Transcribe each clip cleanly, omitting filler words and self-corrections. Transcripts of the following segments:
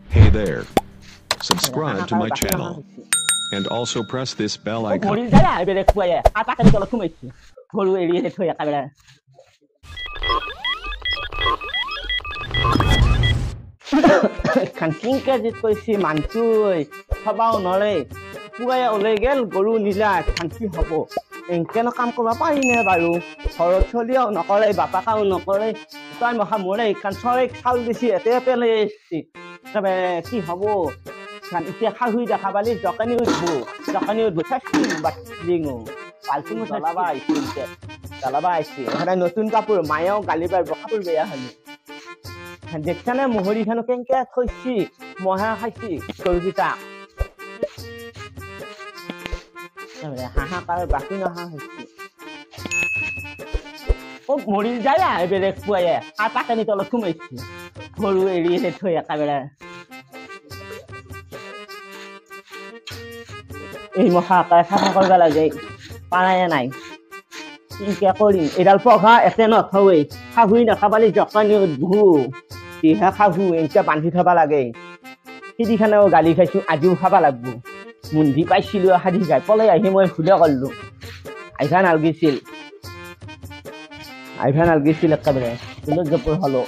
Hey there. Subscribe to my channel and also press this bell icon. Kanking ke jit koi si mancui habao nole puaya ole gel goru nila kanki hobo enke no kam korba pari ne baru horo cholio nokore bapa ka nokore tai moha more kan sore khal disi ete pele si tabe ki hobo kan ite khahui দেখা bali jokani utbu thaki bat lingu paltingu salaba isi hara notun kapur mayao galibar kapur beya hali দেখছানে মোহৰি খানো কেনকে থৈছি মহা খাইছি গৰুকিটা হাহাকাৰ বাকী নহা হৈছে মৰি যায় বেলেগ পুৱাই পাতানি তলত সোমাইছি গৰু এৰি থৈ একেবাৰে এই মহা চাফা কৰিব লাগে পাৰাই নাই কিনকে কৰিম এডাল পঘা এতে নথৱেই খাহুই নাখাবালি জকানি উদ্ভু তিহা খাহু এনেকে বান্ধি থবা লাগে সিদিখানেও গালি খাইছো আজিও খাবা লাগবো মুন্ধি পাইছিলো সাধি গাই পলাই আহি মই খুলে কৰলো আইভা নালগিছিল একেবাৰে জপুৰ হলো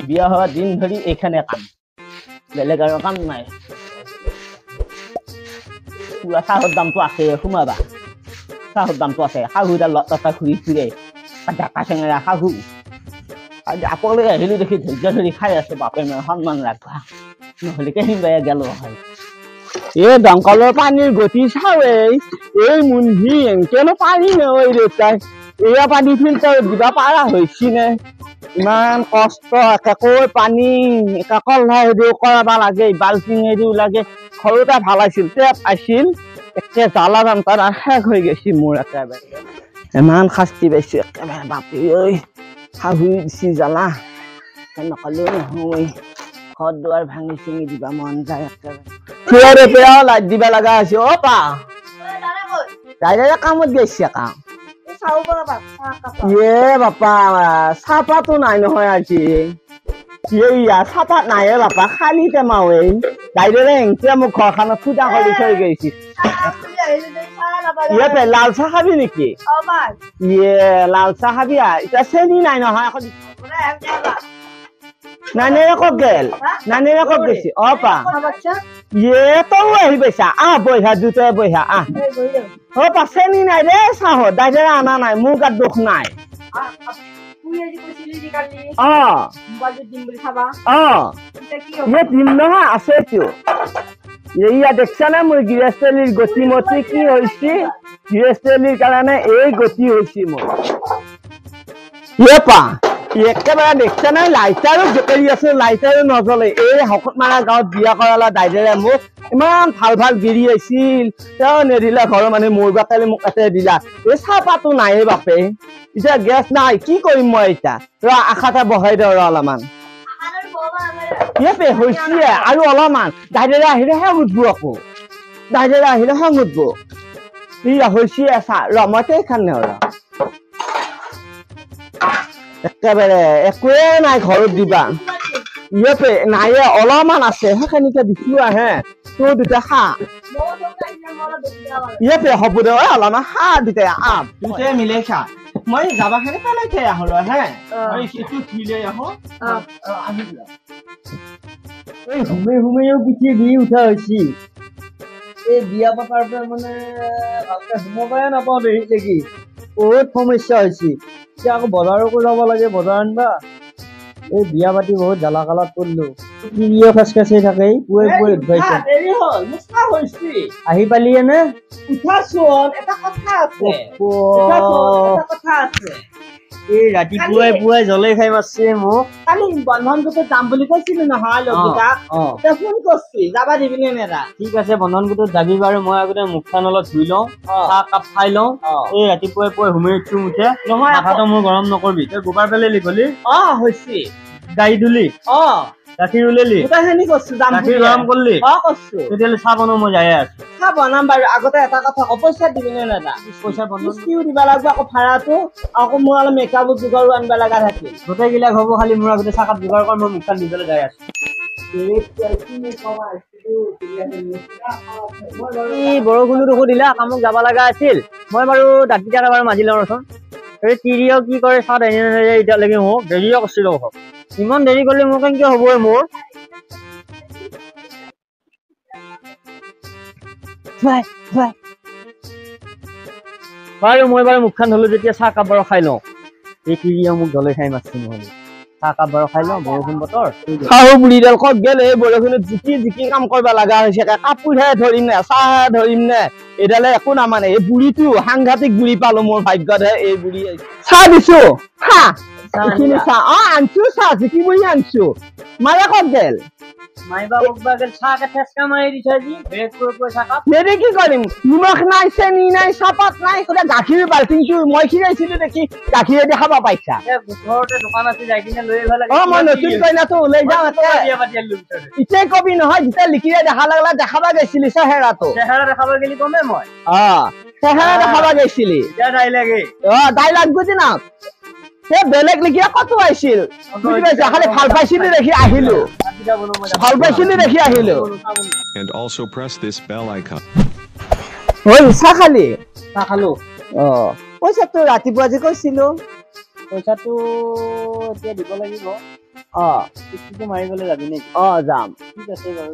বিয়া হওয়া দিন ধৰি এইখানে কাম বেলেগ আৰু কাম নাই পুৰা চাহৰ দামটো আছে সোমাবা চাহৰ দামটো আছে শাহুদাৰ লতা ঘূৰি ফুৰে ডাকা চেঙেৰা শাহু আপলে আহিলো দেখি ধৈৰ্য ধৰি খাই আছে বাপে মই সন্মান ৰাখবা নহলে কেনিবাই গেল হয় এই দংকলৰ পানীৰ গতি চাওই এই মুন্ধি এনকেনো পানী নৈ দেউতাই এয়া পানী ফিল্টাৰ দিবা পাৰা হৈছি নে ইমান কষ্ট একাকৈ পানী একাকল হেৰিও কৰাব লাগে বাল্টিং হেৰিও লাগে সৰুতে ভাল আছিল টেপ আছিল একে জ্বালা যান্তাৰ শেষ হৈ গৈছি মোৰ একেবাৰে ইমান শাস্তি পাইছো একেবাৰে বাপি ঐ শাহুই দিছি জ্বালা নকলো নহয় ঘৰ দুৱাৰ ভাঙি চিঙি দিবা মন যায় একেবাৰে পেয়াও লাইট দিবা লগা হৈছে অ পা কামত গৈছে কাম বাপা চাহপাতো নাই নহয় আজি চাহপাত নাই বাপা খালি টেমাৱে দাইৰে এনকে মোক ঘৰখনত ফুটা কৰি থৈ গৈছে লাল চাহ খাবি নেকি লাল চাহ খাবি এতিয়া চেনি নাই নহয় নানেৰে ক'ত গৈছে অ পা তও আহি পাইছা বৈহা দুটাই বৈহা অ পা চেনি নাই দে চাহত দাইৰে আনা নাই মোৰ গাত দুখ নাই দিম নহয় আছেতো এয়া দেখছা না মোৰ গৃহস্থলীৰ গতিমতি কি হৈছে গৃহস্থলীৰ কাৰণে এই গতি হৈছে মোৰ পা একেবাৰে দেখছা নাই লাইটাৰো জোকাৰি আছে লাইটাৰো নজ্বলে এই হকত মাৰা গাঁৱত বিয়া কৰালা দাইদেৰে মোক ইমান ভাল ভাল গিৰি আহিছিল তেওঁ নেদিলা ঘৰৰ মানুহে মোৰ বাপেলে মোক এতে দিলা এই চাহপাতো নাই বাপে এতিয়া গেছ নাই কি কৰিম মই এতিয়া আশাটা বহাই দিওঁ অলপমান হৈছে আৰু অলপমান দাইদেৰে আহিলেহে উঠবো আকৌ দাইদেৰে আহিলেহে উঠবো ইয়া হৈছে চা ৰমতে খানে একেবাৰে একোৱে নাই ঘৰত দিবা নাই অলপমান আছে সেইখিনিকে দিছিলো আহে তোৰ দুটা খা হ'ব দে অলপমান খা দুটাই দুটাই মিলে খা মই যাবা খানে পেলাই থৈ আহলো হে হুমেও পিঠি দি উঠা হৈছি এই বিয়া পতাৰ পৰা মানে ভালকে সোমাবাই নাপাওঁ দেখি বহুত সমস্যা হৈছে এতিয়া আকৌ বজাৰকো যাব লাগে বজাৰ আনবা এই বিয়া পাতি বহুত জ্বালা কালাত কৰিলো কিৰিও খাচখাচি থাকে পুৱে উঠবাইছে আহি পালি এনে এই ৰাতিপুৱাই জলে খাই মাৰছে মোক কালি বন্ধন গোটত যাম বুলি কৈছিলো নহয় ফোন কৰছি যাবা দিবি নে নেৰা ঠিক আছে বন্ধন গোটত যাবি বাৰু মই আগতে মুখখন অলপ ধুই লওঁ চাহ কাপ খাই লওঁ এই ৰাতিপুৱাই হুমে উঠে নহয় মাথাটো মোৰ গৰম নকৰবি তই গোবৰ পেলে লিখলি হৈছে গাড়ী ধুলি গাখীৰ উলিয়ালি গোটেইখিনি কৰছো দাম গাখীৰ গৰম কৰলি কৰছো তেতিয়াহ'লে চাহ বনাব মই যাই আছো চাহ বনাম বাৰু আগতে এটা কথা পইচা দিবি নে দাদা পইচা বন্ধ কিস্তিও দিব লাগিব আকৌ ভাড়াটো আকৌ মোৰ অলপ মেকআপ যোগাৰো আনিব লগা থাকিল গোটেইবিলাক হ'ব খালি মোৰ আগতে চাহকাপ যোগাৰ কৰ মই মুখখন নিবলৈ যাই আছো বৰষুণো দেখো দিলা কামক যাব লগা আছিল মই বাৰু দাঁতিটা বাৰু মাজি লওঁ ৰচোন এই তিৰিও কি কৰে চাহ এনে নাযায় এতিয়ালৈকে মোক দেৰিও কৰিছিল ইমান দেৰি কৰিলে মোৰ কেনেকে হ'বই মোৰ বাৰু মই বাৰু মুখখন ধলো যেতিয়া চাহকাপ বাৰু খাই লওঁ এই তিৰিও মোক দলে খাই মাছটো নহ'লে চাহকাপ বাৰু খাই লওঁ বৰষুণ বতৰ শাহু বুঢ়ীডাল ক'ত গ'ল এই বৰষুণত জিকি কাম কৰিব লগা হৈছে কাপোৰহে ধৰিম নে চাহহে ধৰিম নে এইডালে একো নামানে এই বুঢ়ীটো সাংঘাতিক বুঢ়ী পালো মোৰ ভাগ্যতহে এই বুঢ়ী চাহ দিছো এইখিনি চাহ আনছো চাহ জিকি বুঢ়ী আনছো মায়ে ক'ত গ'ল মাইবা বকবা গেল চাহকে ঠেচকা মাৰি দিছে আজি ব্ৰেক কৰি চাহকাপ নেদি কি কৰিম নিমখ নাই চেনি নাই চাহপাত নাই গাখীৰ বাল্টিংটো মই খিৰাইছিলো দেখি গাখীৰেদি খাব পাইছা ঘৰতে দোকান আছে যাই কিনে লৈ আহিব লাগে মই নতুন কইনাটো ওলাই যাওঁ ইতে কবি নহয় যেতিয়া লিখিৰে দেখা লাগলা দেখাবা গৈছিলি চেহেৰাটো চেহেৰা দেখাব গেলি কমে মই চেহেৰা দেখাবা গৈছিলি এতিয়া দাই লাগে ডাইলাগ বুজি না সেই বেলেগ লিখিয়া কত আহিছিল বুজি পাইছা খালি ভাল পাইছিলি দেখি আহিলো ভাল পাইছিলি দেখি আহিলো And also press this bell icon. ঐ চাহ খালি চাহ খালো পইচাটো ৰাতিপুৱা যে কৈছিলো পইচাটো এতিয়া দিব লাগিব কিস্তিটো মাৰিবলৈ যাবি নেকি যাম ঠিক আছে বাৰু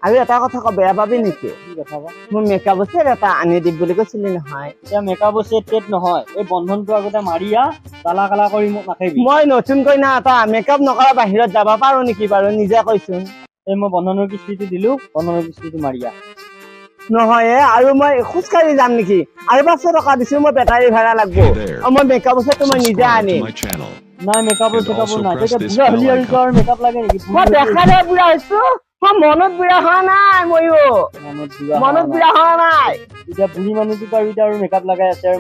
আৰু এটা কথা ক বেয়া পাবি নেকি কি কথা বা মোৰ মেকআপ ছেট এটা আনি দিম বুলি কৈছিলি নহয় এতিয়া মেকআপ ছেট নহয় এই বন্ধনটো আগতে মাৰিয়া কালা কালা কৰি মোক নাখাবি মই নতুন কইনা এটা মেকআপ নকৰা বাহিৰত যাব পাৰো নেকি বাৰু নিজে কৈছোন এই মই বন্ধনৰ কিস্তিটো দিলো বন্ধনৰ কিস্তিটো মাৰিয়া নহয় আৰু মই খোজকাঢ়ি যাম নেকি আৰু 500 টকা দিছো মই বেটাৰী ভাড়া লাগব মই মেকআপ ছেটটো মই নিজে আনিম নাই মেকআপ ছেটআপ নাই তেতিয়া বুঢ়া হলি আৰু মেকআপ লাগে নেকি মই দেখা দে বুঢ়া হৈছো মনত বুঢ়া হোৱা নাই ময়ো মনত বুঢ়া হোৱা নাই এতিয়া বুঢ়ী মানুহটো পাৰি আৰু মেকআপ লগাই আছে আৰু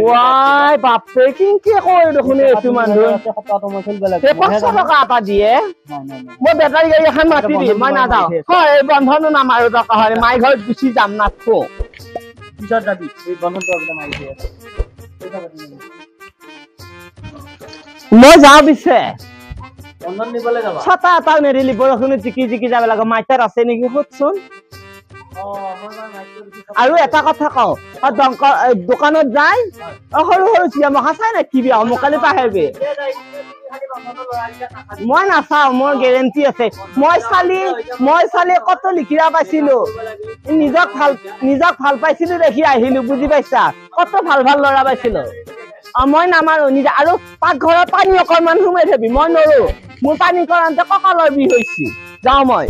ৱাই বাপে কি কয় দেখোন এইটো মানুহ সপ্তাহটো মই চলিব লাগে 500 টকা এটা দিয়ে মই বেটাৰী গাড়ী এখন মাতি দিম মই নাযাওঁ হয় এই বন্ধনো নামাৰো টকা হয় মাই ঘৰত গুচি যাম নাথো পিছত যাবি এই বন্ধনটো আগতে মাৰি দিয়ে মই যাওঁ পিছে বন্ধন নিবলৈ যাবা ছাতা এটা নেৰিলি বৰষুণত জিকি যাব লাগে মাইটাৰ আছে নেকি সুধচোন আৰু এটা কথা কওঁ দোকানত যাই সৰু চিয়া মখা চাই নাকিবি মোক কালি পাহেবি মই নাচাওঁ মোৰ গেৰেণ্টি আছে মই চালি কত লিখিৰা পাইছিলো নিজক ভাল পাইছিলো দেখি আহিলো বুজি পাইছা কত ভাল ল'ৰা পাইছিলো মই নামাৰো নিজে আৰু পাকঘৰত পানী অকণমান সোমাই থবি মই নৰো মোৰ পানী কৰান্তে কঁকালৰ বিষ হৈছে যাওঁ মই